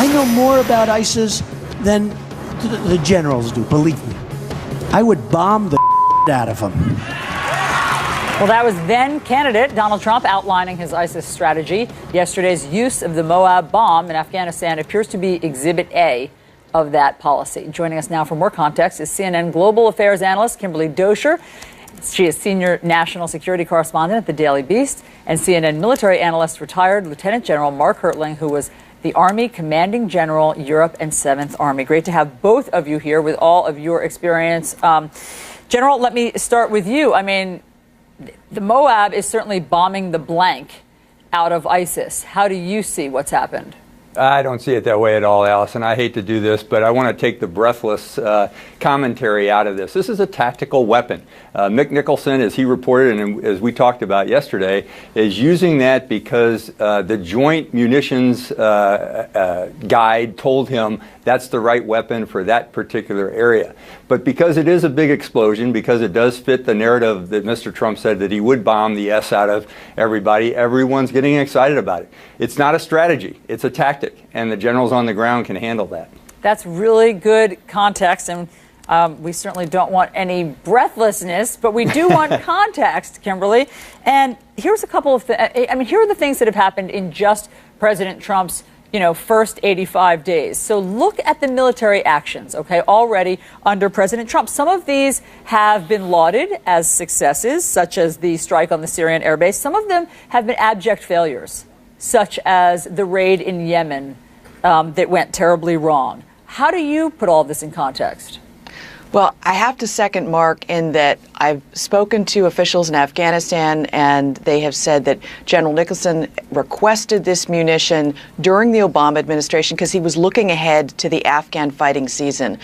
I know more about ISIS than the generals do, believe me. I would bomb the out of them. Well, that was then candidate Donald Trump outlining his ISIS strategy. Yesterday's use of the Moab bomb in Afghanistan appears to be Exhibit A of that policy. Joining us now for more context is CNN Global Affairs analyst Kimberly Dozier. She is senior national security correspondent at the Daily Beast, and CNN military analyst retired Lieutenant General Mark Hertling, who was the Army Commanding General, Europe and 7th Army. Great to have both of you here with all of your experience. General, let me start with you. I mean, the Moab is certainly bombing the blank out of ISIS. How do you see what's happened? I don't see it that way at all, Allison. I hate to do this, but I want to take the breathless commentary out of this. This is a tactical weapon. Mick Nicholson, as he reported and as we talked about yesterday, is using that because the Joint Munitions Guide told him that's the right weapon for that particular area. But because it is a big explosion, because it does fit the narrative that Mr. Trump said that he would bomb the S out of everybody, everyone's getting excited about it. It's not a strategy, it's a tactic, and the generals on the ground can handle that. That's really good context, and we certainly don't want any breathlessness, but we do want context, Kimberly. And here's a couple of here are the things that have happened in just President Trump's first 85 days. So look at the military actions, okay, already under President Trump. Some of these have been lauded as successes, such as the strike on the Syrian airbase. Some of them have been abject failures, such as the raid in Yemen that went terribly wrong. How do you put all this in context? Well, I have to second Mark in that I've spoken to officials in Afghanistan, and they have said that General Nicholson requested this munition during the Obama administration because he was looking ahead to the Afghan fighting season.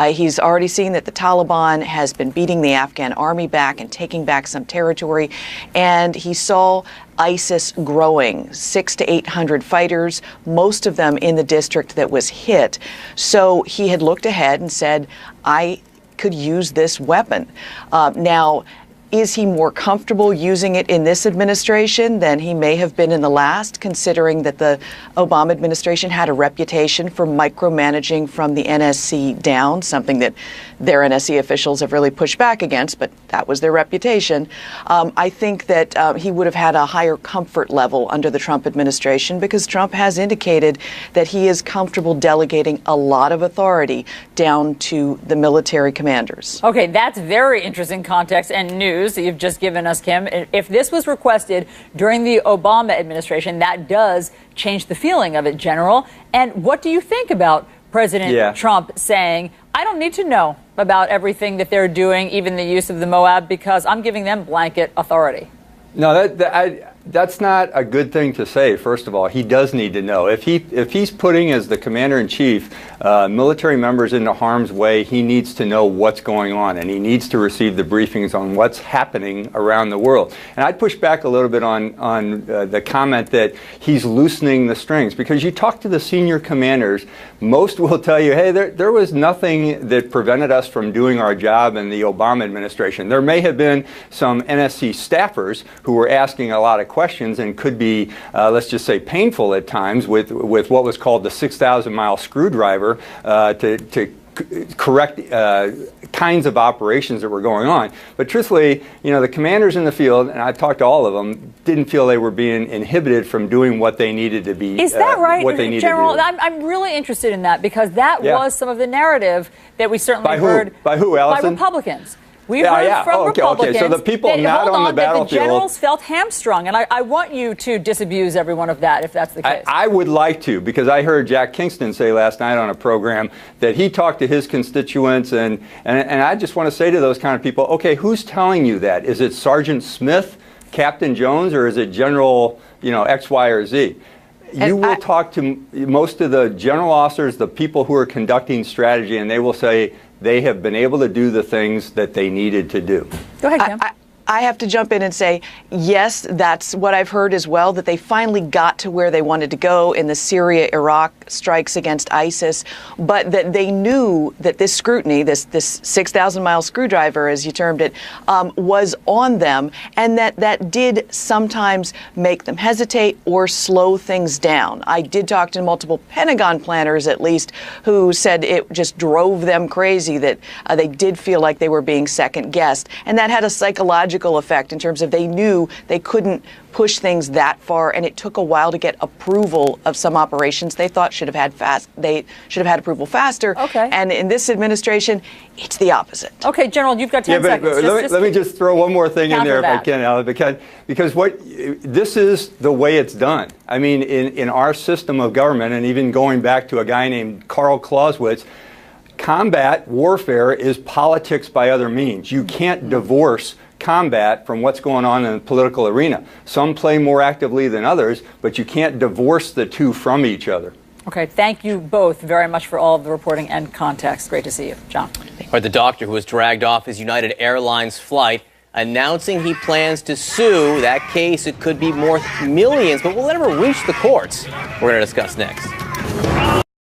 He's already seen that the Taliban has been beating the Afghan army back and taking back some territory, and he saw ISIS growing, 600 to 800 fighters, most of them in the district that was hit. So he had looked ahead and said, I could use this weapon. Now, is he more comfortable using it in this administration than he may have been in the last, considering that the Obama administration had a reputation for micromanaging from the NSC down, something that their NSC officials have really pushed back against, but that was their reputation. I think that he would have had a higher comfort level under the Trump administration because Trump has indicated that he is comfortable delegating a lot of authority down to the military commanders. Okay, that's very interesting context and news that you've just given us, Kim. If this was requested during the Obama administration, that does change the feeling of it, General. And what do you think about President Trump saying, I don't need to know about everything that they're doing, even the use of the Moab, because I'm giving them blanket authority? No, that's not a good thing to say. First of all, he does need to know. If he's putting, as the commander-in-chief, military members into harm's way, he needs to know what's going on, and he needs to receive the briefings on what's happening around the world. And I'd push back a little bit on the comment that he's loosening the strings, because you talk to the senior commanders, most will tell you, hey, there was nothing that prevented us from doing our job in the Obama administration. There may have been some NSC staffers who were asking a lot of questions and could be, let's just say, painful at times with what was called the 6,000-mile screwdriver to correct kinds of operations that were going on. But truthfully, the commanders in the field, and I've talked to all of them, didn't feel they were being inhibited from doing what they needed to be. Is that right, what they needed General? to do. I'm really interested in that because that was some of the narrative that we certainly heard. By who, Allison? By Republicans. We heard from Republicans. Okay, so the people that, not on the battlefield. The generals felt hamstrung, and I want you to disabuse everyone of that, if that's the case. I would like to, because I heard Jack Kingston say last night on a program that he talked to his constituents, and I just want to say to those kind of people, okay, who's telling you that? Is it Sergeant Smith, Captain Jones, or is it General, X, Y, or Z? You will talk to most of the general officers, the people who are conducting strategy, and they will say they have been able to do the things that they needed to do. Go ahead, Kim. I have to jump in and say, yes, that's what I've heard as well, that they finally got to where they wanted to go in the Syria-Iraq strikes against ISIS, but that they knew that this scrutiny, this 6,000-mile screwdriver, as you termed it, was on them, and that did sometimes make them hesitate or slow things down. I did talk to multiple Pentagon planners, at least, who said it just drove them crazy, that they did feel like they were being second-guessed, and that had a psychological effect in terms of they knew they couldn't push things that far, and it took a while to get approval of some operations they thought should have had approval faster. Okay. And in this administration, it's the opposite. Okay, General, you've got 10 seconds. Let me just throw one more thing in there if I that. can, Ally, because this is the way it's done. I mean, in our system of government, and even going back to a guy named Karl Clausewitz, combat warfare is politics by other means. You can't divorce combat from what's going on in the political arena. Some play more actively than others, but you can't divorce the two from each other. Okay, thank you both very much for all of the reporting and context. Great to see you. John. All right, the doctor who was dragged off his United Airlines flight announcing he plans to sue. That case, it could be more millions, but will it ever reach the courts? We're going to discuss next.